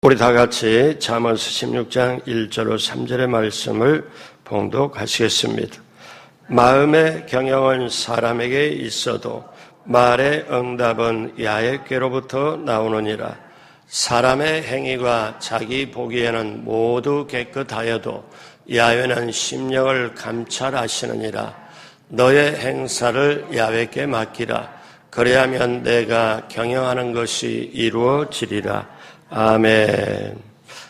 우리 다 같이 잠언서 16장 1절로 3절의 말씀을 봉독하시겠습니다. 마음의 경영은 사람에게 있어도 말의 응답은 야훼께로부터 나오느니라. 사람의 행위가 자기 보기에는 모두 깨끗하여도 야훼는 심령을 감찰하시느니라. 너의 행사를 야훼께 맡기라. 그래야면 내가 경영하는 것이 이루어지리라. 아멘.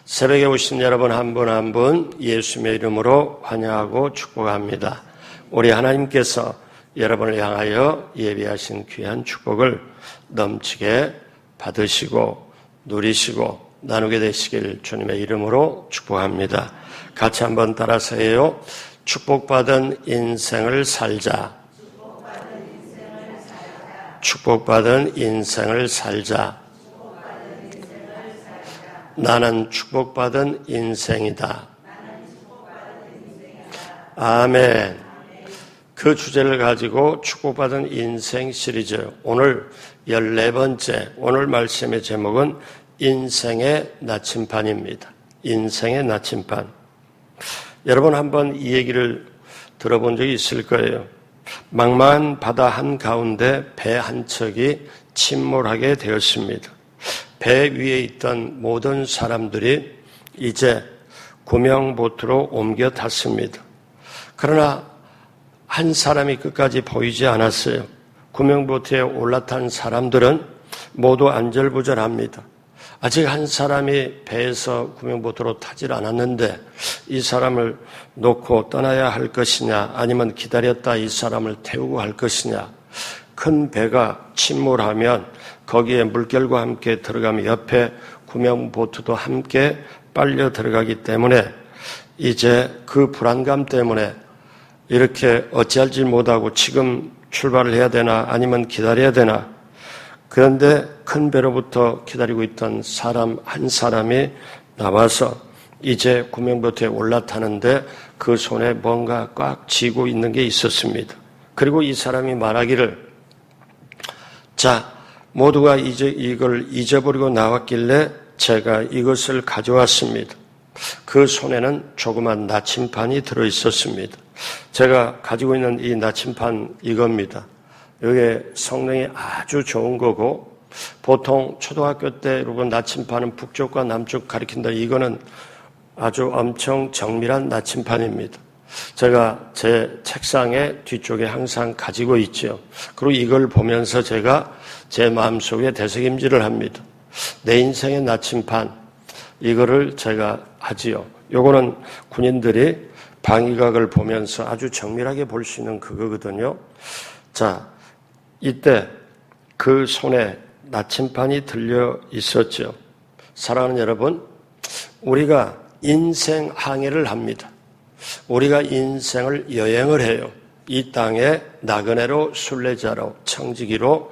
새벽에 오신 여러분 한 분 한 분 예수님의 이름으로 환영하고 축복합니다. 우리 하나님께서 여러분을 향하여 예비하신 귀한 축복을 넘치게 받으시고 누리시고 나누게 되시길 주님의 이름으로 축복합니다. 같이 한번 따라서 해요. 축복받은 인생을 살자. 축복받은 인생을 살자. 나는 축복받은 인생이다. 아멘. 그 주제를 가지고 축복받은 인생 시리즈 오늘 14번째 오늘 말씀의 제목은 인생의 나침반입니다. 인생의 나침반. 여러분 한번 이 얘기를 들어본 적이 있을 거예요. 망망한 바다 한가운데 배 한 척이 침몰하게 되었습니다. 배 위에 있던 모든 사람들이 이제 구명보트로 옮겨 탔습니다. 그러나 한 사람이 끝까지 보이지 않았어요. 구명보트에 올라탄 사람들은 모두 안절부절합니다. 아직 한 사람이 배에서 구명보트로 타질 않았는데 이 사람을 놓고 떠나야 할 것이냐 아니면 기다렸다 이 사람을 태우고 할 것이냐. 큰 배가 침몰하면 거기에 물결과 함께 들어가면 옆에 구명보트도 함께 빨려 들어가기 때문에 이제 그 불안감 때문에 이렇게 어찌할지 못하고 지금 출발을 해야 되나 아니면 기다려야 되나. 그런데 큰 배로부터 기다리고 있던 사람 한 사람이 나와서 이제 구명보트에 올라타는데 그 손에 뭔가 꽉 쥐고 있는 게 있었습니다. 그리고 이 사람이 말하기를 자, 모두가 이제 이걸 잊어버리고 나왔길래 제가 이것을 가져왔습니다. 그 손에는 조그만 나침반이 들어있었습니다. 제가 가지고 있는 이 나침반 이겁니다. 이게 성능이 아주 좋은 거고 보통 초등학교 때 여러분 나침반은 북쪽과 남쪽 가리킨다. 이거는 아주 엄청 정밀한 나침반입니다. 제가 제 책상에 뒤쪽에 항상 가지고 있죠. 그리고 이걸 보면서 제가 제 마음속에 되새김질을 합니다. 내 인생의 나침반, 이거를 제가 하지요. 요거는 군인들이 방위각을 보면서 아주 정밀하게 볼 수 있는 그거거든요. 자, 이때 그 손에 나침반이 들려 있었죠. 사랑하는 여러분, 우리가 인생 항해를 합니다. 우리가 인생을 여행을 해요. 이 땅에 나그네로 순례자로 청지기로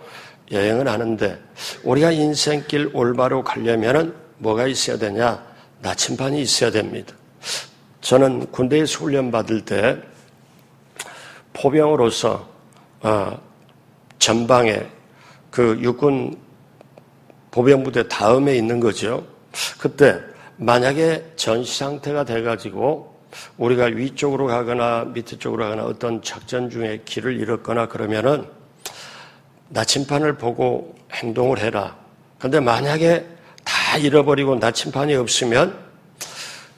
여행을 하는데 우리가 인생길 올바로 가려면은 뭐가 있어야 되냐? 나침반이 있어야 됩니다. 저는 군대에서 훈련 받을 때 포병으로서 전방에 그 육군 보병부대 다음에 있는 거죠. 그때 만약에 전시 상태가 돼가지고 우리가 위쪽으로 가거나 밑에 쪽으로 가거나 어떤 작전 중에 길을 잃었거나 그러면은 나침반을 보고 행동을 해라. 그런데 만약에 다 잃어버리고 나침반이 없으면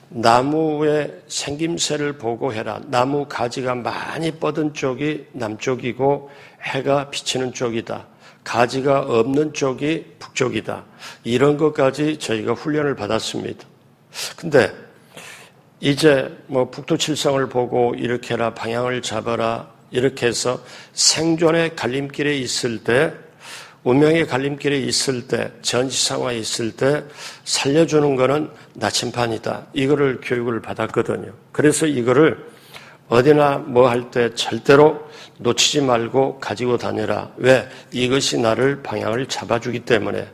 나무의 생김새를 보고 해라. 나무 가지가 많이 뻗은 쪽이 남쪽이고 해가 비치는 쪽이다. 가지가 없는 쪽이 북쪽이다. 이런 것까지 저희가 훈련을 받았습니다. 근데 이제 북두칠성을 보고 이렇게 해라, 방향을 잡아라, 이렇게 해서 생존의 갈림길에 있을 때, 운명의 갈림길에 있을 때, 전시 상황에 있을 때 살려주는 거는 나침반이다. 이거를 교육을 받았거든요. 그래서 이거를 어디나 뭐 할 때 절대로 놓치지 말고 가지고 다녀라. 왜? 이것이 나를 방향을 잡아주기 때문에.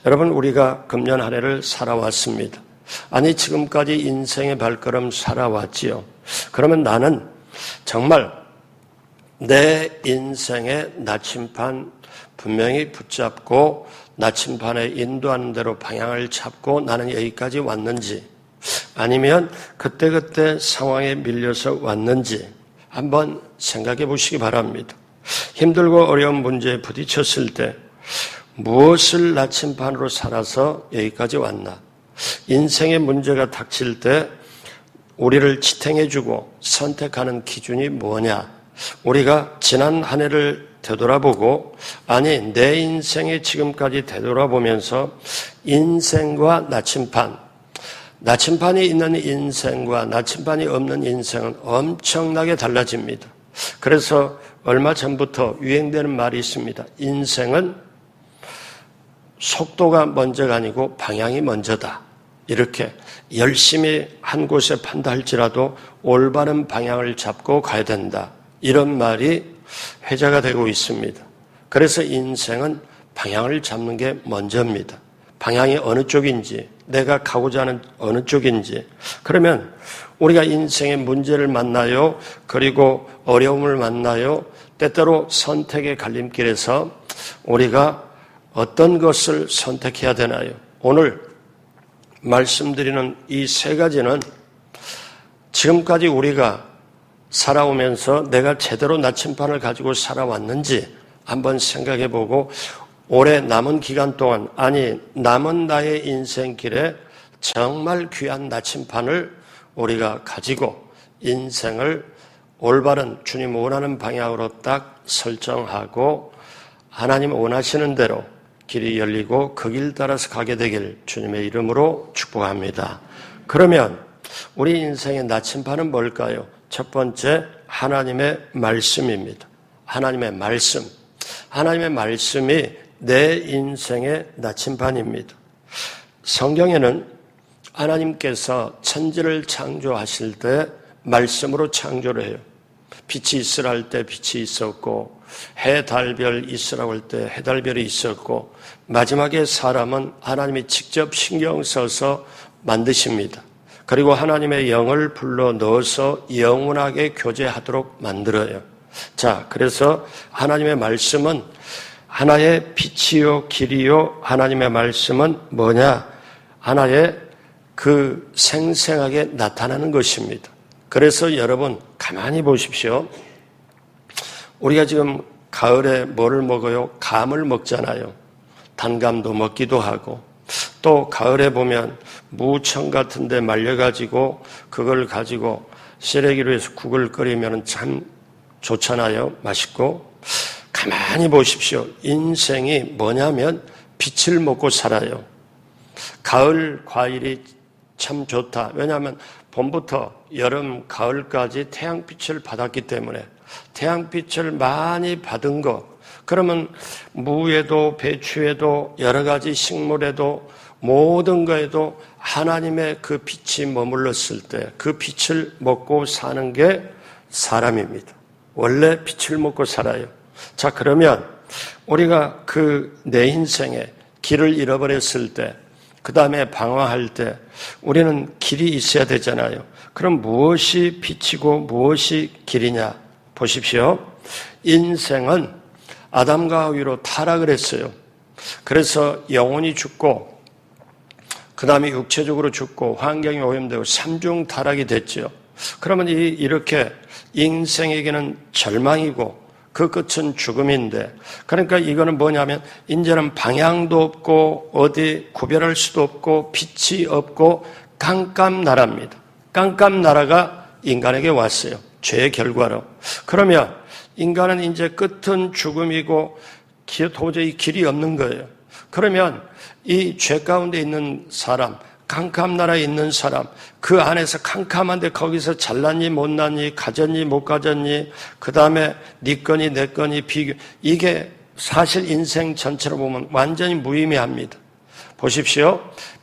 여러분, 우리가 금년 한 해를 살아왔습니다. 아니 지금까지 인생의 발걸음 살아왔지요. 그러면 나는 정말 내 인생의 나침반 분명히 붙잡고 나침반에 인도하는 대로 방향을 잡고 나는 여기까지 왔는지, 아니면 그때그때 상황에 밀려서 왔는지 한번 생각해 보시기 바랍니다. 힘들고 어려운 문제에 부딪혔을 때 무엇을 나침반으로 살아서 여기까지 왔나? 인생의 문제가 닥칠 때 우리를 지탱해주고 선택하는 기준이 뭐냐? 우리가 지난 한 해를 되돌아보고, 아니 내 인생의 지금까지 되돌아보면서 인생과 나침반이 있는 인생과 나침반이 없는 인생은 엄청나게 달라집니다. 그래서 얼마 전부터 유행되는 말이 있습니다. 인생은 속도가 먼저가 아니고 방향이 먼저다. 이렇게 열심히 한 곳에 판다 할지라도 올바른 방향을 잡고 가야 된다. 이런 말이 회자가 되고 있습니다. 그래서 인생은 방향을 잡는 게 먼저입니다. 방향이 어느 쪽인지, 내가 가고자 하는 어느 쪽인지. 그러면 우리가 인생의 문제를 만나요. 그리고 어려움을 만나요. 때때로 선택의 갈림길에서 우리가 어떤 것을 선택해야 되나요? 오늘 말씀드리는 이 세 가지는 지금까지 우리가 살아오면서 내가 제대로 나침반을 가지고 살아왔는지 한번 생각해보고, 올해 남은 기간 동안, 아니 남은 나의 인생길에 정말 귀한 나침반을 우리가 가지고 인생을 올바른 주님 원하는 방향으로 딱 설정하고 하나님 원하시는 대로 길이 열리고 그 길 따라서 가게 되길 주님의 이름으로 축복합니다. 그러면 우리 인생의 나침반은 뭘까요? 첫 번째, 하나님의 말씀입니다. 하나님의 말씀. 하나님의 말씀이 내 인생의 나침반입니다. 성경에는 하나님께서 천지를 창조하실 때 말씀으로 창조를 해요. 빛이 있으라 할 때 빛이 있었고, 해, 달, 별 있으라고 할 때 해, 달, 별이 있었고, 마지막에 사람은 하나님이 직접 신경 써서 만드십니다. 그리고 하나님의 영을 불러 넣어서 영원하게 교제하도록 만들어요. 자, 그래서 하나님의 말씀은 하나의 빛이요 길이요. 하나님의 말씀은 뭐냐? 하나의 그 생생하게 나타나는 것입니다. 그래서 여러분 가만히 보십시오. 우리가 지금 가을에 뭐를 먹어요? 감을 먹잖아요. 단감도 먹기도 하고, 또 가을에 보면 무청 같은 데 말려가지고 그걸 가지고 시래기로 해서 국을 끓이면 참 좋잖아요. 맛있고. 가만히 보십시오. 인생이 뭐냐면 빛을 먹고 살아요. 가을 과일이 참 좋다. 왜냐하면 봄부터 여름, 가을까지 태양빛을 받았기 때문에, 태양빛을 많이 받은 거, 그러면 무에도 배추에도 여러 가지 식물에도 모든 거에도 하나님의 그 빛이 머물렀을 때 그 빛을 먹고 사는 게 사람입니다. 원래 빛을 먹고 살아요. 자, 그러면 우리가 그 내 인생에 길을 잃어버렸을 때, 그 다음에 방황할 때 우리는 길이 있어야 되잖아요. 그럼 무엇이 빛이고 무엇이 길이냐? 보십시오. 인생은 아담과 하위로 타락을 했어요. 그래서 영혼이 죽고, 그 다음에 육체적으로 죽고, 환경이 오염되고 삼중 타락이 됐죠. 그러면 이렇게 인생에게는 절망이고 그 끝은 죽음인데, 그러니까 이거는 뭐냐면 이제는 방향도 없고 어디 구별할 수도 없고 빛이 없고 깜깜나라입니다. 깜깜나라가 인간에게 왔어요. 죄의 결과로. 그러면 인간은 이제 끝은 죽음이고 도저히 길이 없는 거예요. 그러면 이 죄 가운데 있는 사람, 캄캄나라에 있는 사람, 그 안에서 캄캄한데 거기서 잘났니 못났니, 가졌니 못 가졌니, 그 다음에 네 거니 내 거니 비교, 이게 사실 인생 전체로 보면 완전히 무의미합니다. 보십시오.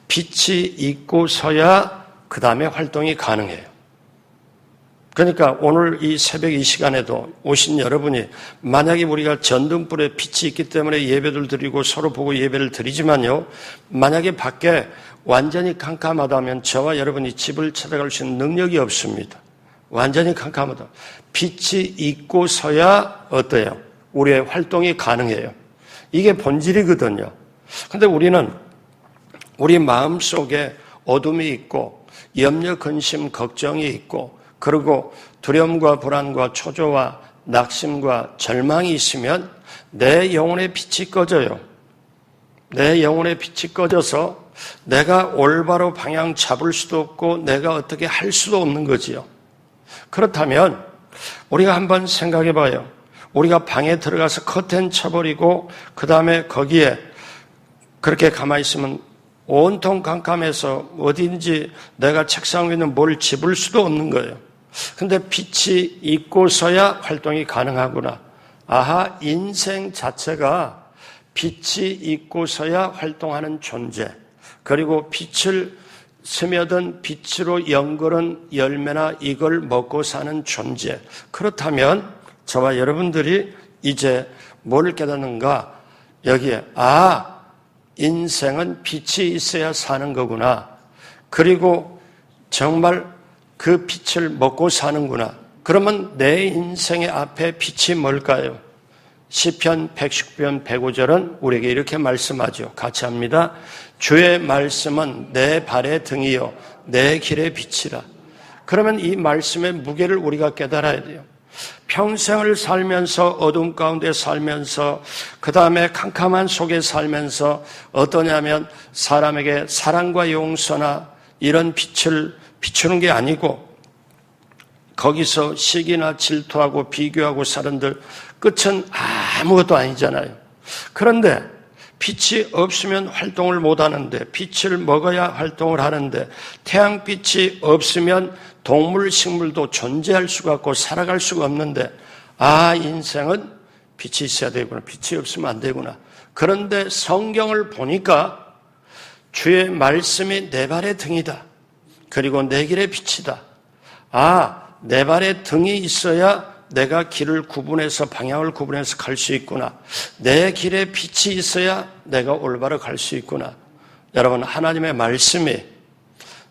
빛이 있고서야 그 다음에 활동이 가능해요. 그러니까 오늘 이 새벽 이 시간에도 오신 여러분이, 만약에 우리가 전등불에 빛이 있기 때문에 예배를 드리고 서로 보고 예배를 드리지만요, 만약에 밖에 완전히 캄캄하다면 저와 여러분이 집을 찾아갈 수 있는 능력이 없습니다. 완전히 캄캄하다. 빛이 있고서야 어때요? 우리의 활동이 가능해요. 이게 본질이거든요. 근데 우리는 우리 마음속에 어둠이 있고 염려, 근심, 걱정이 있고 그리고 두려움과 불안과 초조와 낙심과 절망이 있으면 내 영혼의 빛이 꺼져요. 내 영혼의 빛이 꺼져서 내가 올바로 방향 잡을 수도 없고 내가 어떻게 할 수도 없는 거지요. 그렇다면 우리가 한번 생각해 봐요. 우리가 방에 들어가서 커튼 쳐버리고 그 다음에 거기에 그렇게 가만히 있으면 온통 깜깜해서 어딘지 내가 책상 위에는 뭘 집을 수도 없는 거예요. 근데 빛이 있고서야 활동이 가능하구나. 아하, 인생 자체가 빛이 있고서야 활동하는 존재. 그리고 빛을 스며든 빛으로 연결한 열매나 이걸 먹고 사는 존재. 그렇다면 저와 여러분들이 이제 뭘 깨닫는가? 여기에 인생은 빛이 있어야 사는 거구나. 그리고 정말 그 빛을 먹고 사는구나. 그러면 내 인생의 앞에 빛이 뭘까요? 시편 119편 105절은 우리에게 이렇게 말씀하죠. 같이 합니다. 주의 말씀은 내 발의 등이요 내 길의 빛이라. 그러면 이 말씀의 무게를 우리가 깨달아야 돼요. 평생을 살면서 어둠 가운데 살면서 그 다음에 캄캄한 속에 살면서 어떠냐면 사람에게 사랑과 용서나 이런 빛을 비추는 게 아니고 거기서 시기나 질투하고 비교하고 사람들 끝은 아무것도 아니잖아요. 그런데 빛이 없으면 활동을 못하는데 빛을 먹어야 활동을 하는데 태양빛이 없으면 동물, 식물도 존재할 수가 없고 살아갈 수가 없는데 인생은 빛이 있어야 되구나. 빛이 없으면 안 되구나. 그런데 성경을 보니까 주의 말씀이 내 발의 등이다. 그리고 내 길의 빛이다. 내 발에 등이 있어야 내가 길을 구분해서 방향을 구분해서 갈 수 있구나. 내 길에 빛이 있어야 내가 올바로 갈 수 있구나. 여러분, 하나님의 말씀이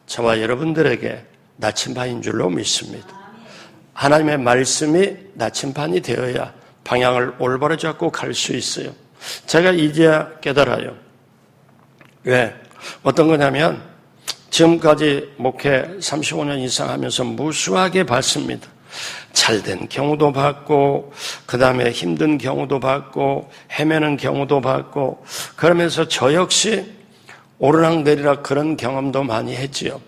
저와 여러분들에게 나침반인 줄로 믿습니다. 하나님의 말씀이 나침반이 되어야 방향을 올바로 잡고 갈 수 있어요. 제가 이제야 깨달아요. 왜? 어떤 거냐면 지금까지 목회 35년 이상 하면서 무수하게 봤습니다. 잘된 경우도 봤고 그 다음에 힘든 경우도 봤고 헤매는 경우도 봤고 그러면서 저 역시 오르락내리락 그런 경험도 많이 했지요.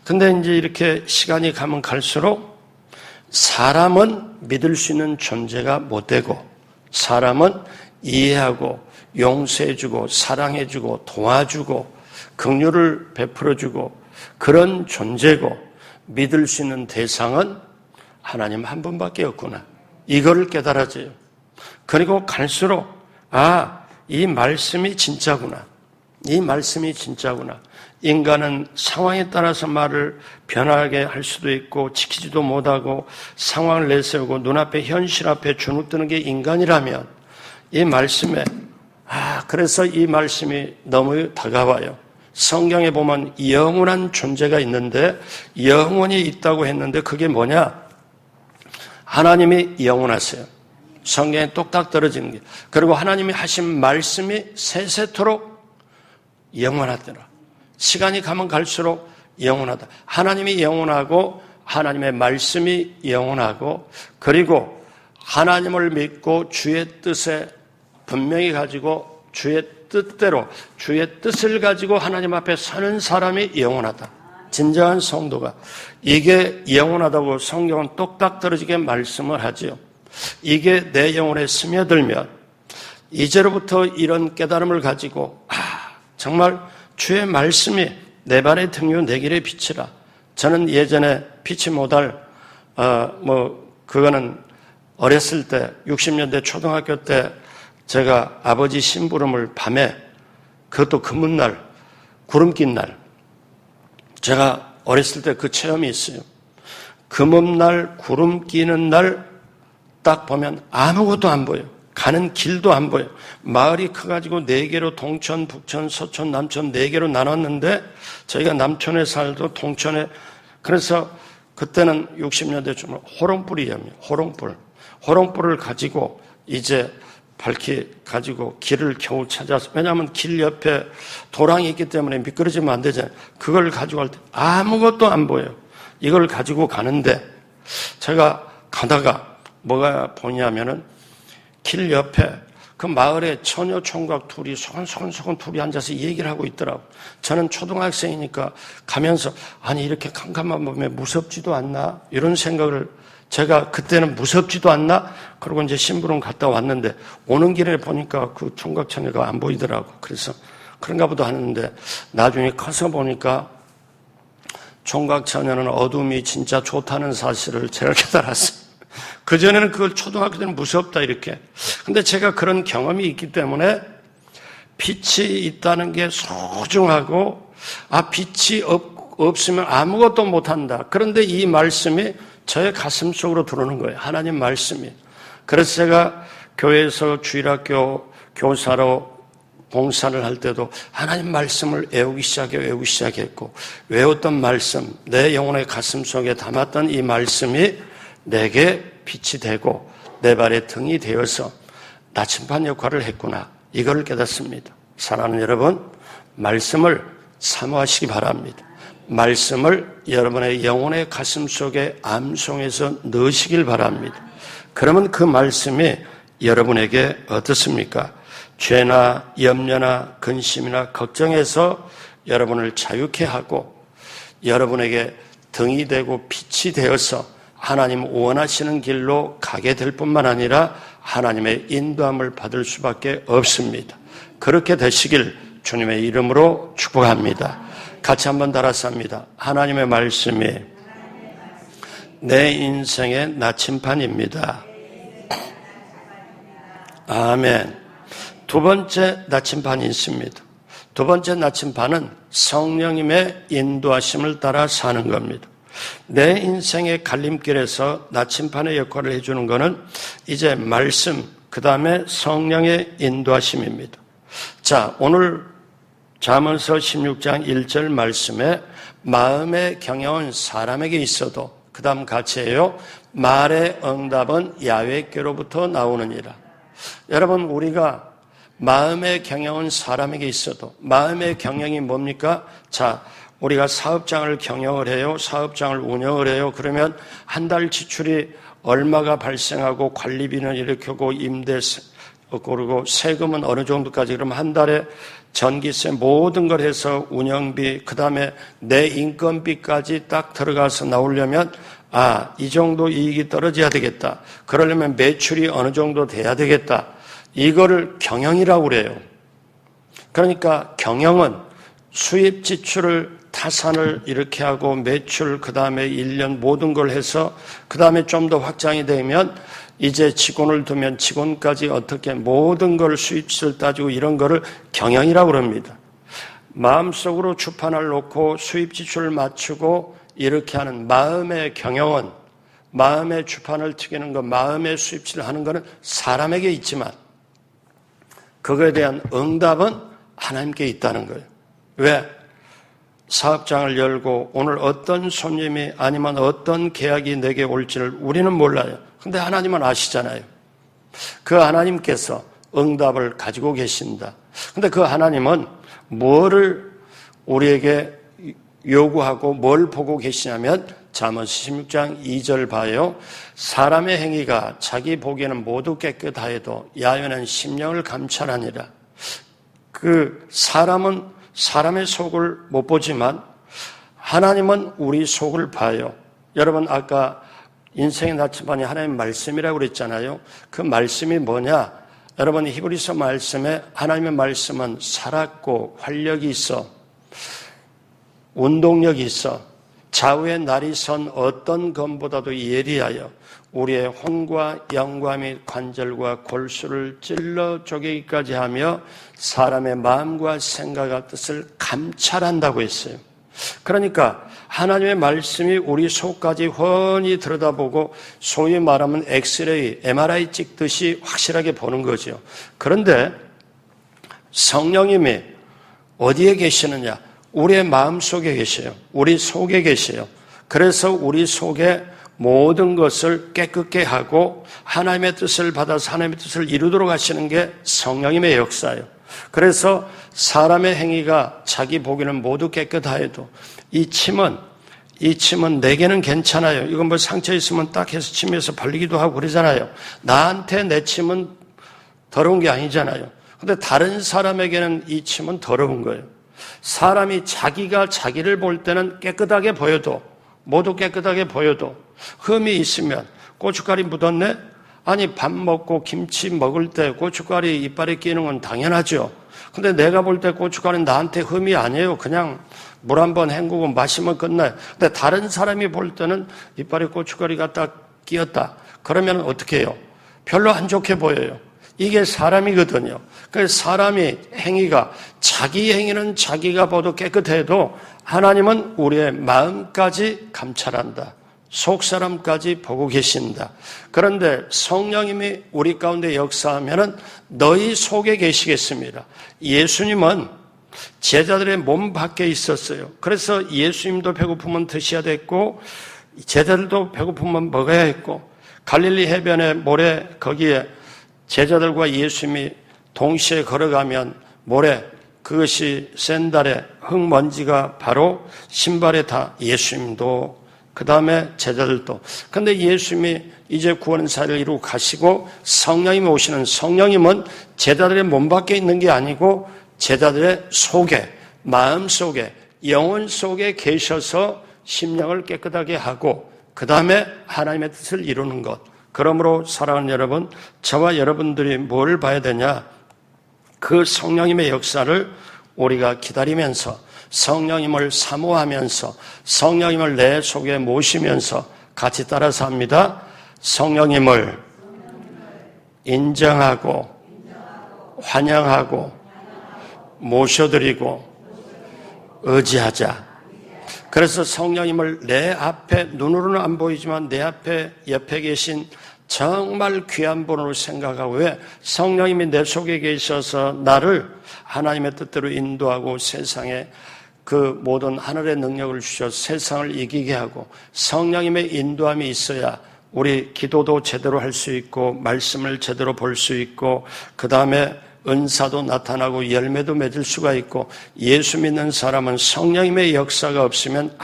근데 이제 이렇게 시간이 가면 갈수록 사람은 믿을 수 있는 존재가 못 되고 사람은 이해하고 용서해주고 사랑해주고 도와주고 긍휼을 베풀어주고 그런 존재고 믿을 수 있는 대상은 하나님 한 분밖에 없구나. 이거를 깨달아져요. 그리고 갈수록 이 말씀이 진짜구나. 이 말씀이 진짜구나. 인간은 상황에 따라서 말을 변하게 할 수도 있고 지키지도 못하고 상황을 내세우고 눈앞에 현실 앞에 주눅드는 게 인간이라면 이 말씀에 그래서 이 말씀이 너무 다가와요. 성경에 보면 영원한 존재가 있는데 영원히 있다고 했는데 그게 뭐냐? 하나님이 영원하세요. 성경에 똑딱 떨어지는 게. 그리고 하나님이 하신 말씀이 세세토록 영원하더라. 시간이 가면 갈수록 영원하다. 하나님이 영원하고 하나님의 말씀이 영원하고 그리고 하나님을 믿고 주의 뜻에 분명히 가지고 주의 뜻대로 주의 뜻을 가지고 하나님 앞에 서는 사람이 영원하다. 진정한 성도가 이게 영원하다고 성경은 똑딱 떨어지게 말씀을 하지요. 이게 내 영혼에 스며들면 이제로부터 이런 깨달음을 가지고 정말 주의 말씀이 내 발의 등이요 내 길의 빛이라. 저는 예전에 피치 못할 그거는 어렸을 때 60년대 초등학교 때 제가 아버지 심부름을 밤에 그것도 금은날 구름 낀 날 제가 어렸을 때 그 체험이 있어요. 금음날 구름 끼는 날 딱 보면 아무것도 안 보여. 가는 길도 안 보여. 마을이 커가지고 4개로 동천, 북천, 서천, 남천 4개로 나눴는데 저희가 남천에 살도 동천에 그래서 그때는 60년대 좀 호롱불이었어요. 호롱불을 가지고 이제 밝히 가지고 길을 겨우 찾아서, 왜냐하면 길 옆에 도랑이 있기 때문에 미끄러지면 안 되잖아요. 그걸 가지고 갈 때 아무것도 안 보여요. 이걸 가지고 가는데 제가 가다가 뭐가 보이냐면은 길 옆에 그 마을에 처녀 총각 둘이 소곤소곤 둘이 앉아서 얘기를 하고 있더라고. 저는 초등학생이니까 가면서 아니 이렇게 캄캄한 밤에 무섭지도 않나? 이런 생각을 제가 그때는 무섭지도 않나? 그러고 이제 심부름 갔다 왔는데 오는 길에 보니까 그 총각 처녀가 안 보이더라고. 그래서 그런가 보다 하는데 나중에 커서 보니까 총각 처녀는 어둠이 진짜 좋다는 사실을 제가 깨달았어요. 그전에는 그걸 초등학교 때는 무섭다 이렇게. 근데 제가 그런 경험이 있기 때문에 빛이 있다는 게 소중하고 빛이 없으면 아무것도 못한다. 그런데 이 말씀이 저의 가슴 속으로 들어오는 거예요. 하나님 말씀이. 그래서 제가 교회에서 주일학교 교사로 봉사를 할 때도 하나님 말씀을 외우기 시작했고 외웠던 말씀, 내 영혼의 가슴 속에 담았던 이 말씀이 내게 빛이 되고 내 발의 등이 되어서 나침반 역할을 했구나. 이걸 깨닫습니다. 사랑하는 여러분, 말씀을 사모하시기 바랍니다. 말씀을 여러분의 영혼의 가슴 속에 암송해서 넣으시길 바랍니다. 그러면 그 말씀이 여러분에게 어떻습니까? 죄나 염려나 근심이나 걱정에서 여러분을 자유케 하고 여러분에게 등이 되고 빛이 되어서 하나님 원하시는 길로 가게 될 뿐만 아니라 하나님의 인도함을 받을 수밖에 없습니다. 그렇게 되시길 주님의 이름으로 축복합니다. 같이 한번 따라서 합니다. 하나님의 말씀이 내 인생의 나침반입니다. 아멘. 두 번째 나침반이 있습니다. 두 번째 나침반은 성령님의 인도하심을 따라 사는 겁니다. 내 인생의 갈림길에서 나침반의 역할을 해주는 것은 이제 말씀, 그 다음에 성령의 인도하심입니다. 자, 오늘 잠언서 16장 1절 말씀에 마음의 경영은 사람에게 있어도, 그 다음 같이 해요. 말의 응답은 야훼께로부터 나오느니라. 여러분, 우리가 마음의 경영은 사람에게 있어도, 마음의 경영이 뭡니까? 자, 우리가 사업장을 경영을 해요. 사업장을 운영을 해요. 그러면 한 달 지출이 얼마가 발생하고 관리비는 이렇게 하고 임대세, 그리고 세금은 어느 정도까지, 그러면 한 달에 전기세 모든 걸 해서 운영비, 그 다음에 내 인건비까지 딱 들어가서 나오려면 이 정도 이익이 떨어져야 되겠다. 그러려면 매출이 어느 정도 돼야 되겠다. 이거를 경영이라고 그래요. 그러니까 경영은 수입 지출을 타산을 이렇게 하고 매출, 그 다음에 1년 모든 걸 해서 그 다음에 좀 더 확장이 되면 이제 직원을 두면 직원까지 어떻게 모든 걸 수입을 따지고 이런 거를 경영이라고 그럽니다. 마음속으로 주판을 놓고 수입 지출을 맞추고 이렇게 하는 마음의 경영은, 마음의 주판을 튀기는 것, 마음의 수입질을 하는 것은 사람에게 있지만 그거에 대한 응답은 하나님께 있다는 거예요. 왜? 사업장을 열고 오늘 어떤 손님이 아니면 어떤 계약이 내게 올지를 우리는 몰라요. 근데 하나님은 아시잖아요. 그 하나님께서 응답을 가지고 계신다. 근데 그 하나님은 뭐를 우리에게 요구하고 뭘 보고 계시냐면 잠언 16장 2절 봐요. 사람의 행위가 자기 보기에는 모두 깨끗하여도 야훼는 심령을 감찰하니라. 그 사람은 사람의 속을 못 보지만 하나님은 우리 속을 봐요. 여러분, 아까 인생의 나침반이 하나님의 말씀이라고 그랬잖아요. 그 말씀이 뭐냐? 여러분, 히브리서 말씀에 하나님의 말씀은 살았고 활력이 있어, 운동력이 있어, 좌우의 날이 선 어떤 검보다도 예리하여 우리의 혼과 영과 및 관절과 골수를 찔러 쪼개기까지 하며 사람의 마음과 생각과 뜻을 감찰한다고 했어요. 그러니까 하나님의 말씀이 우리 속까지 훤히 들여다보고 소위 말하면 엑스레이, MRI 찍듯이 확실하게 보는 거죠. 그런데 성령님이 어디에 계시느냐? 우리의 마음 속에 계세요. 우리 속에 계세요. 그래서 우리 속에 모든 것을 깨끗게 하고 하나님의 뜻을 받아서 하나님의 뜻을 이루도록 하시는 게 성령님의 역사예요. 그래서 사람의 행위가 자기 보기는 모두 깨끗하여도 이 침은 내게는 괜찮아요. 이건 뭐 상처 있으면 딱 해서 침에서 발리기도 하고 그러잖아요. 나한테 내 침은 더러운 게 아니잖아요. 근데 다른 사람에게는 이 침은 더러운 거예요. 사람이 자기가 자기를 볼 때는 깨끗하게 보여도, 모두 깨끗하게 보여도 흠이 있으면 고춧가루 묻었네? 아니, 밥 먹고 김치 먹을 때 고춧가루 이빨에 끼는 건 당연하죠. 근데 내가 볼 때 고춧가루는 나한테 흠이 아니에요. 그냥 물 한번 헹구고 마시면 끝나요. 근데 다른 사람이 볼 때는 이빨에 고춧가루가 딱 끼었다. 그러면 어떻게 해요? 별로 안 좋게 보여요. 이게 사람이거든요. 그래서 사람이 행위가, 자기 행위는 자기가 봐도 깨끗해도 하나님은 우리의 마음까지 감찰한다. 속사람까지 보고 계신다. 그런데 성령님이 우리 가운데 역사하면은 너희 속에 계시겠습니다. 예수님은 제자들의 몸 밖에 있었어요. 그래서 예수님도 배고프면 드셔야 됐고 제자들도 배고프면 먹어야 했고 갈릴리 해변의 모래 거기에 제자들과 예수님이 동시에 걸어가면 모래 그것이 샌달에 흙먼지가 바로 신발에 다 예수님도 그 다음에 제자들도. 근데 예수님이 이제 구원사를 이루고 가시고 성령님이 오시는 성령님은 제자들의 몸 밖에 있는 게 아니고 제자들의 속에, 마음 속에, 영혼 속에 계셔서 심령을 깨끗하게 하고 그 다음에 하나님의 뜻을 이루는 것. 그러므로 사랑하는 여러분, 저와 여러분들이 뭘 봐야 되냐? 그 성령님의 역사를 우리가 기다리면서 성령님을 사모하면서 성령님을 내 속에 모시면서 같이 따라서 합니다. 성령님을 인정하고 환영하고 모셔드리고 의지하자. 그래서 성령님을 내 앞에 눈으로는 안 보이지만 내 앞에 옆에 계신 정말 귀한 분으로 생각하고 왜? 성령님이 내 속에 계셔서 나를 하나님의 뜻대로 인도하고 세상에 그 모든 하늘의 능력을 주셔서 세상을 이기게 하고 성령님의 인도함이 있어야 우리 기도도 제대로 할 수 있고 말씀을 제대로 볼 수 있고 그 다음에 은사도 나타나고 열매도 맺을 수가 있고 예수 믿는 사람은 성령님의 역사가 없으면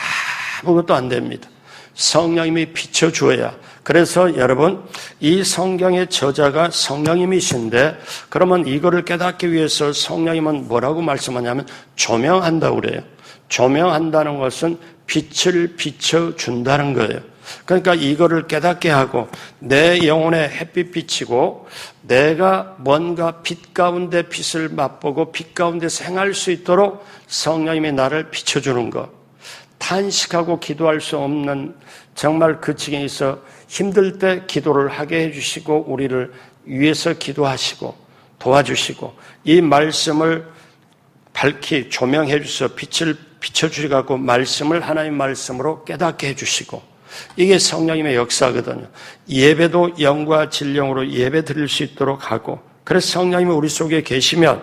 아무것도 안 됩니다. 성령님이 비춰주어야. 그래서 여러분 이 성경의 저자가 성령님이신데 그러면 이거를 깨닫기 위해서 성령님은 뭐라고 말씀하냐면 조명한다고 그래요. 조명한다는 것은 빛을 비춰준다는 거예요. 그러니까 이거를 깨닫게 하고 내 영혼에 햇빛 비치고 내가 뭔가 빛 가운데 빛을 맛보고 빛 가운데서 행할 수 있도록 성령님이 나를 비춰주는 것. 탄식하고 기도할 수 없는 정말 그 지경에 있어 힘들 때 기도를 하게 해주시고 우리를 위해서 기도하시고 도와주시고 이 말씀을 밝히 조명해 주셔서 빛을 비춰주셔서 말씀을 하나님 말씀으로 깨닫게 해주시고 이게 성령님의 역사거든요. 예배도 영과 진령으로 예배 드릴 수 있도록 하고 그래서 성령님이 우리 속에 계시면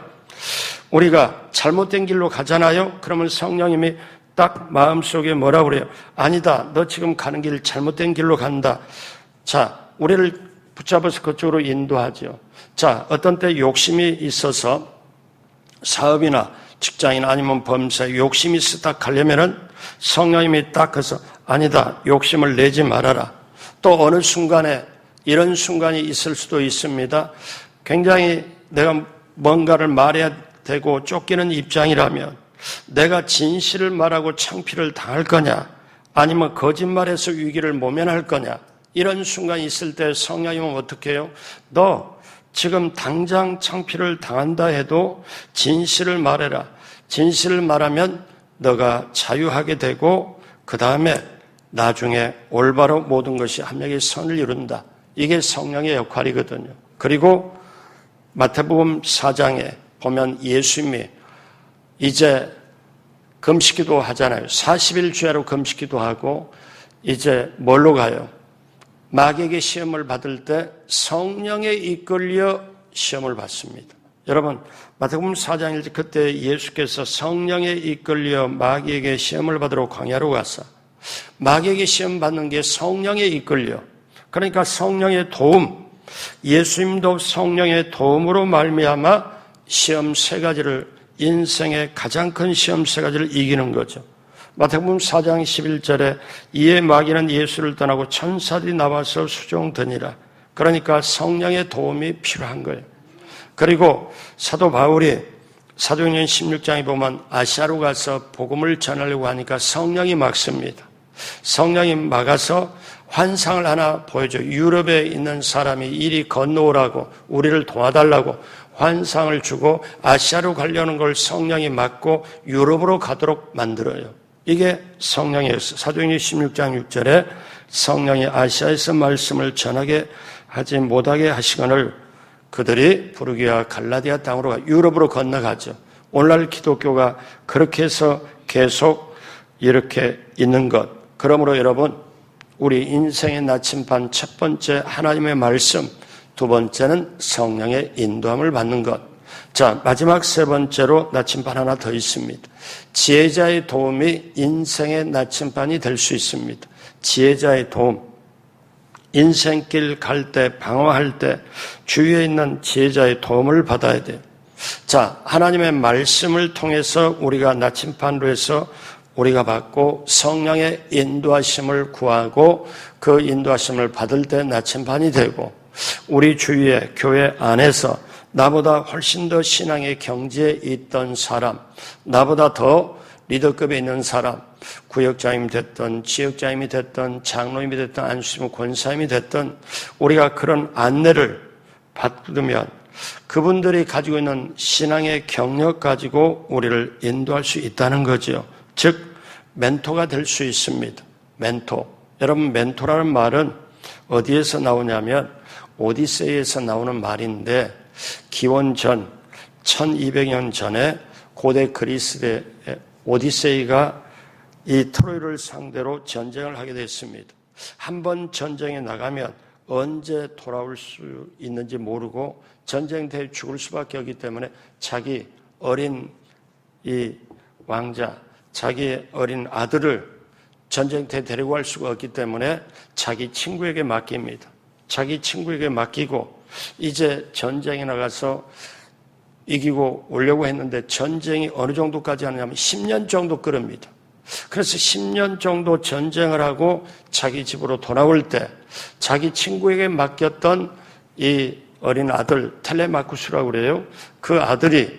우리가 잘못된 길로 가잖아요. 그러면 성령님이 딱 마음속에 뭐라고 그래요? 아니다. 너 지금 가는 길 잘못된 길로 간다. 자, 우리를 붙잡아서 그쪽으로 인도하죠. 자, 어떤 때 욕심이 있어서 사업이나 직장이나 아니면 범사에 욕심이 있다 가려면은 성령님이 딱 가서 아니다. 욕심을 내지 말아라. 또 어느 순간에 이런 순간이 있을 수도 있습니다. 굉장히 내가 뭔가를 말해야 되고 쫓기는 입장이라면 내가 진실을 말하고 창피를 당할 거냐 아니면 거짓말해서 위기를 모면할 거냐 이런 순간이 있을 때 성령님은 어떻게 해요? 너 지금 당장 창피를 당한다 해도 진실을 말해라. 진실을 말하면 너가 자유하게 되고 그 다음에 나중에 올바로 모든 것이 합력의 선을 이룬다. 이게 성령의 역할이거든요. 그리고 마태복음 4장에 보면 예수님이 이제 금식기도 하잖아요. 40일 주야로 금식기도 하고 이제 뭘로 가요? 마귀에게 시험을 받을 때 성령에 이끌려 시험을 받습니다. 여러분 마태복음 4장일 그때 예수께서 성령에 이끌려 마귀에게 시험을 받으러 광야로 가서 마귀에게 시험 받는 게 성령에 이끌려. 그러니까 성령의 도움, 예수님도 성령의 도움으로 말미암아 시험 세 가지를, 인생의 가장 큰 시험 세 가지를 이기는 거죠. 마태복음 4장 11절에 이에 마귀는 예수를 떠나고 천사들이 나와서 수종드니라. 그러니까 성령의 도움이 필요한 거예요. 그리고 사도 바울이 사도행전 16장에 보면 아시아로 가서 복음을 전하려고 하니까 성령이 막습니다. 성령이 막아서 환상을 하나 보여줘. 유럽에 있는 사람이 이리 건너오라고, 우리를 도와달라고 환상을 주고 아시아로 가려는 걸 성령이 막고 유럽으로 가도록 만들어요. 이게 성령이었어요. 사도행전 16장 6절에 성령이 아시아에서 말씀을 전하게 하지 못하게 하시거늘 그들이 부르기와 갈라디아 땅으로 유럽으로 건너가죠. 오늘날 기독교가 그렇게 해서 계속 이렇게 있는 것. 그러므로 여러분, 우리 인생의 나침반 첫 번째 하나님의 말씀, 두 번째는 성령의 인도함을 받는 것. 자, 마지막 세 번째로 나침반 하나 더 있습니다. 지혜자의 도움이 인생의 나침반이 될 수 있습니다. 지혜자의 도움. 인생길 갈 때, 방황할 때 주위에 있는 지혜자의 도움을 받아야 돼요. 자, 하나님의 말씀을 통해서 우리가 나침반으로 해서 우리가 받고 성령의 인도하심을 구하고 그 인도하심을 받을 때 나침반이 되고, 우리 주위에 교회 안에서 나보다 훨씬 더 신앙의 경지에 있던 사람, 나보다 더 리더급에 있는 사람, 구역장님이 됐든 지역장님이 됐든 장로님이 됐든 안수님 권사님이 됐든 우리가 그런 안내를 받으면 그분들이 가지고 있는 신앙의 경력 가지고 우리를 인도할 수 있다는 거죠. 즉 멘토가 될 수 있습니다. 멘토. 여러분, 멘토라는 말은 어디에서 나오냐면 오디세이에서 나오는 말인데, 기원전 1200년 전에 고대 그리스의 오디세이가 이 트로이를 상대로 전쟁을 하게 됐습니다. 한번 전쟁에 나가면 언제 돌아올 수 있는지 모르고 전쟁터에 죽을 수밖에 없기 때문에 자기 어린 이 왕자, 자기의 어린 아들을 전쟁터에 데리고 갈 수가 없기 때문에 자기 친구에게 맡깁니다. 자기 친구에게 맡기고 이제 전쟁에 나가서 이기고 오려고 했는데 전쟁이 어느 정도까지 하느냐면 10년 정도 끓습니다. 그래서 10년 정도 전쟁을 하고 자기 집으로 돌아올 때 자기 친구에게 맡겼던 이 어린 아들 텔레마쿠스라고 그래요. 그 아들이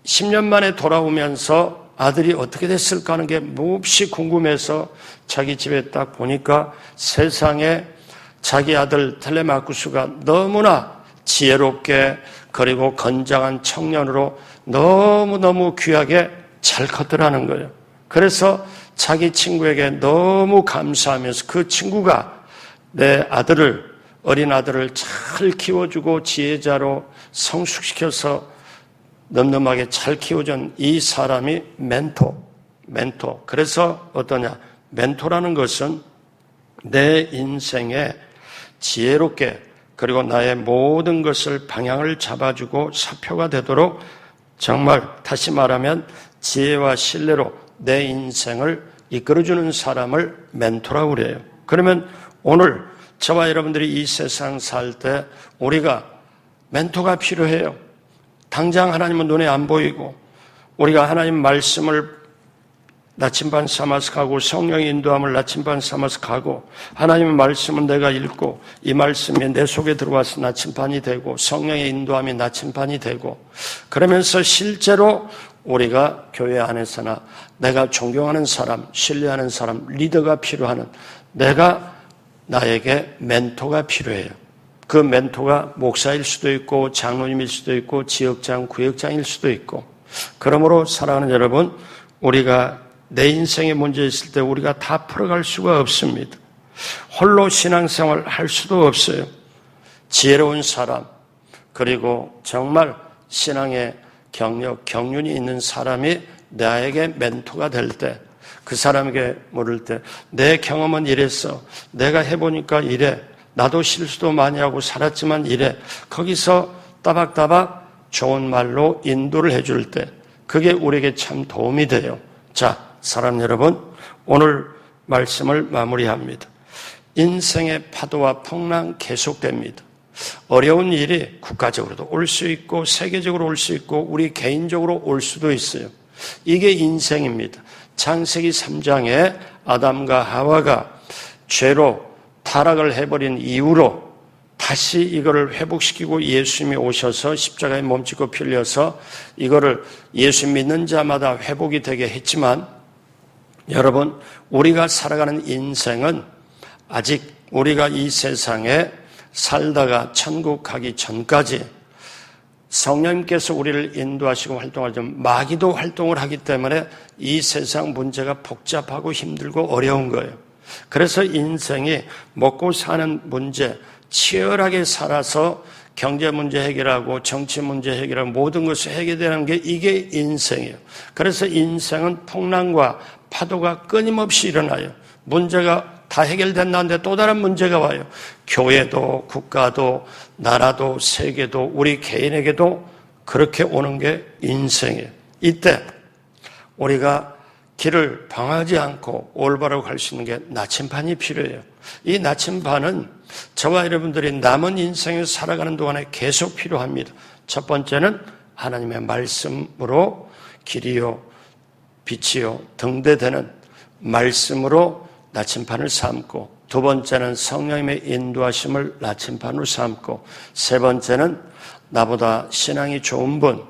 10년 만에 돌아오면서 아들이 어떻게 됐을까 하는 게 몹시 궁금해서 자기 집에 딱 보니까 세상에 자기 아들 텔레마쿠스가 너무나 지혜롭게 그리고 건장한 청년으로 너무너무 귀하게 잘 컸더라는 거예요. 그래서 자기 친구에게 너무 감사하면서 그 친구가 내 아들을, 어린 아들을 잘 키워주고 지혜자로 성숙시켜서 늠름하게 잘 키워준 이 사람이 멘토. 그래서 어떠냐? 멘토라는 것은 내 인생에 지혜롭게 그리고 나의 모든 것을 방향을 잡아주고 사표가 되도록 정말 다시 말하면 지혜와 신뢰로 내 인생을 이끌어주는 사람을 멘토라고 그래요. 그러면 오늘 저와 여러분들이 이 세상 살 때 우리가 멘토가 필요해요. 당장 하나님은 눈에 안 보이고 우리가 하나님 말씀을 나침반 삼아서 가고 성령의 인도함을 나침반 삼아서 가고 하나님의 말씀은 내가 읽고 이 말씀이 내 속에 들어와서 나침반이 되고 성령의 인도함이 나침반이 되고 그러면서 실제로 우리가 교회 안에서나 내가 존경하는 사람, 신뢰하는 사람, 리더가 필요하는 나에게 멘토가 필요해요. 그 멘토가 목사일 수도 있고 장로님일 수도 있고 지역장, 구역장일 수도 있고 그러므로 사랑하는 여러분, 우리가 내 인생에 문제 있을 때 우리가 다 풀어갈 수가 없습니다. 홀로 신앙생활 할 수도 없어요. 지혜로운 사람, 그리고 정말 신앙의 경력, 경륜이 있는 사람이 나에게 멘토가 될 때, 그 사람에게 물을 때, 내 경험은 이랬어. 내가 해보니까 이래. 나도 실수도 많이 하고 살았지만 이래. 거기서 따박따박 좋은 말로 인도를 해줄 때, 그게 우리에게 참 도움이 돼요. 자, 사람 여러분, 오늘 말씀을 마무리합니다. 인생의 파도와 풍랑 계속됩니다. 어려운 일이 국가적으로도 올 수 있고 세계적으로 올 수 있고 우리 개인적으로 올 수도 있어요. 이게 인생입니다. 창세기 3장에 아담과 하와가 죄로 타락을 해버린 이후로 다시 이거를 회복시키고 예수님이 오셔서 십자가에 몸짓고 피 흘려서 이거를 예수 믿는 자마다 회복이 되게 했지만 여러분, 우리가 살아가는 인생은 아직 우리가 이 세상에 살다가 천국 가기 전까지 성령님께서 우리를 인도하시고 활동하지만 마귀도 활동을 하기 때문에 이 세상 문제가 복잡하고 힘들고 어려운 거예요. 그래서 인생이 먹고 사는 문제, 치열하게 살아서 경제 문제 해결하고 정치 문제 해결하고 모든 것을 해결되는 게 이게 인생이에요. 그래서 인생은 풍랑과 파도가 끊임없이 일어나요. 문제가 다 해결됐는데 또 다른 문제가 와요. 교회도 국가도 나라도 세계도 우리 개인에게도 그렇게 오는 게 인생이에요. 이때 우리가 길을 방황하지 않고 올바로 갈 수 있는 게 나침반이 필요해요. 이 나침반은 저와 여러분들이 남은 인생을 살아가는 동안에 계속 필요합니다. 첫 번째는 하나님의 말씀으로 길이요 빛이요 등대되는 말씀으로 나침반을 삼고, 두 번째는 성령님의 인도하심을 나침반으로 삼고, 세 번째는 나보다 신앙이 좋은 분,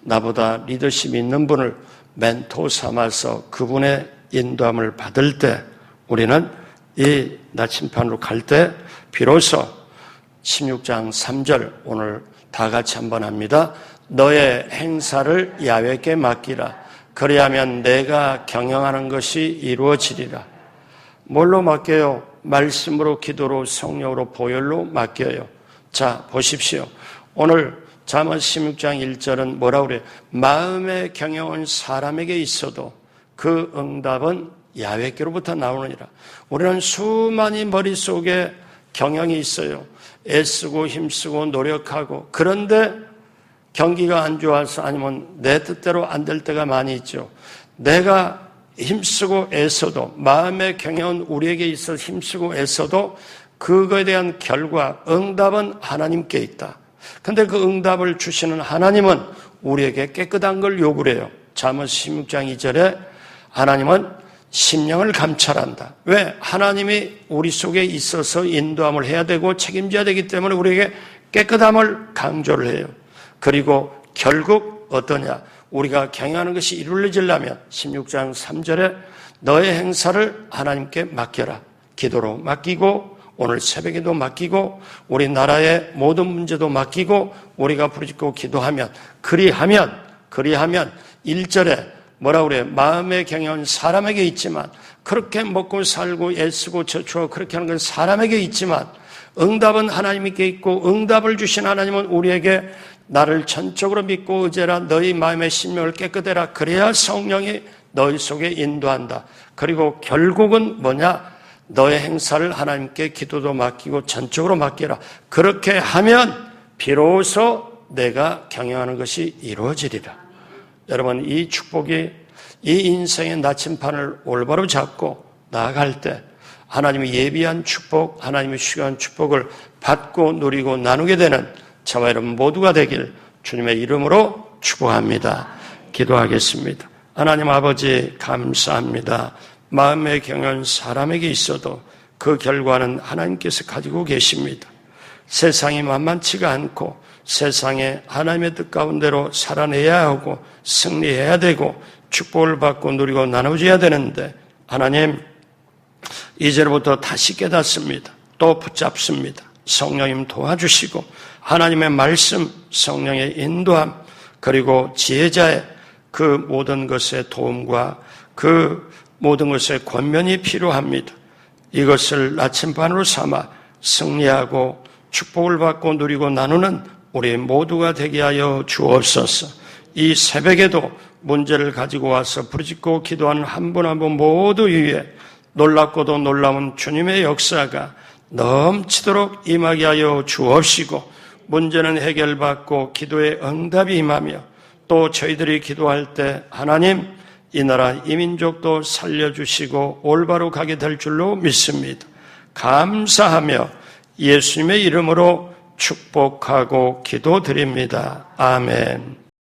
나보다 리더십 있는 분을 멘토 삼아서 그분의 인도함을 받을 때 우리는 이 나침반으로 갈 때 비로소 16장 3절 오늘 다 같이 한번 합니다. 너의 행사를 야훼께 맡기라. 그리하면 내가 경영하는 것이 이루어지리라. 뭘로 맡겨요? 말씀으로, 기도로, 성령으로, 보혈로 맡겨요. 자, 보십시오. 오늘 잠언 16장 1절은 뭐라고 그래요? 마음의 경영은 사람에게 있어도 그 응답은 야훼께로부터 나오느니라. 우리는 수많이 머릿속에 경영이 있어요. 애쓰고 힘쓰고 노력하고, 그런데 경기가 안 좋아서 아니면 내 뜻대로 안 될 때가 많이 있죠. 내가 힘쓰고 애써도, 마음의 경영은 우리에게 있어 힘쓰고 애써도 그거에 대한 결과, 응답은 하나님께 있다. 근데 그 응답을 주시는 하나님은 우리에게 깨끗한 걸 요구를 해요. 잠언 16장 2절에 하나님은 심령을 감찰한다. 왜? 하나님이 우리 속에 있어서 인도함을 해야 되고 책임져야 되기 때문에 우리에게 깨끗함을 강조를 해요. 그리고 결국 어떠냐? 우리가 경영하는 것이 이루어지려면 16장 3절에 너의 행사를 하나님께 맡겨라. 기도로 맡기고, 오늘 새벽에도 맡기고, 우리나라의 모든 문제도 맡기고, 우리가 부르짖고 기도하면, 그리하면 1절에 뭐라고 그래요? 마음의 경영은 사람에게 있지만, 그렇게 먹고 살고 애쓰고 저축하고 그렇게 하는 건 사람에게 있지만, 응답은 하나님께 있고, 응답을 주신 하나님은 우리에게 나를 전적으로 믿고 의지해라. 너희 마음의 심령을 깨끗해라. 그래야 성령이 너희 속에 인도한다. 그리고 결국은 뭐냐? 너의 행사를 하나님께 기도도 맡기고 전적으로 맡겨라. 그렇게 하면 비로소 내가 경영하는 것이 이루어지리라. 여러분, 이 축복이, 이 인생의 나침반을 올바로 잡고 나아갈 때 하나님이 예비한 축복, 하나님이 휴교한 축복을 받고 누리고 나누게 되는 저와 여러분 모두가 되길 주님의 이름으로 축복합니다. 기도하겠습니다. 하나님 아버지, 감사합니다. 마음의 경영은 사람에게 있어도 그 결과는 하나님께서 가지고 계십니다. 세상이 만만치가 않고 세상에 하나님의 뜻 가운데로 살아내야 하고 승리해야 되고 축복을 받고 누리고 나눠줘야 되는데, 하나님 이제부터 다시 깨닫습니다. 또 붙잡습니다. 성령님 도와주시고 하나님의 말씀, 성령의 인도함, 그리고 지혜자의 그 모든 것의 도움과 그 모든 것의 권면이 필요합니다. 이것을 나침반으로 삼아 승리하고 축복을 받고 누리고 나누는 우리 모두가 되게 하여 주옵소서. 이 새벽에도 문제를 가지고 와서 부르짖고 기도하는 한 분 한 분 모두 위에 놀랍고도 놀라운 주님의 역사가 넘치도록 임하게 하여 주옵시고, 문제는 해결받고 기도의 응답이 임하며, 또 저희들이 기도할 때 하나님 이 나라 이 민족도 살려주시고 올바로 가게 될 줄로 믿습니다. 감사하며 예수님의 이름으로 축복하고 기도드립니다. 아멘.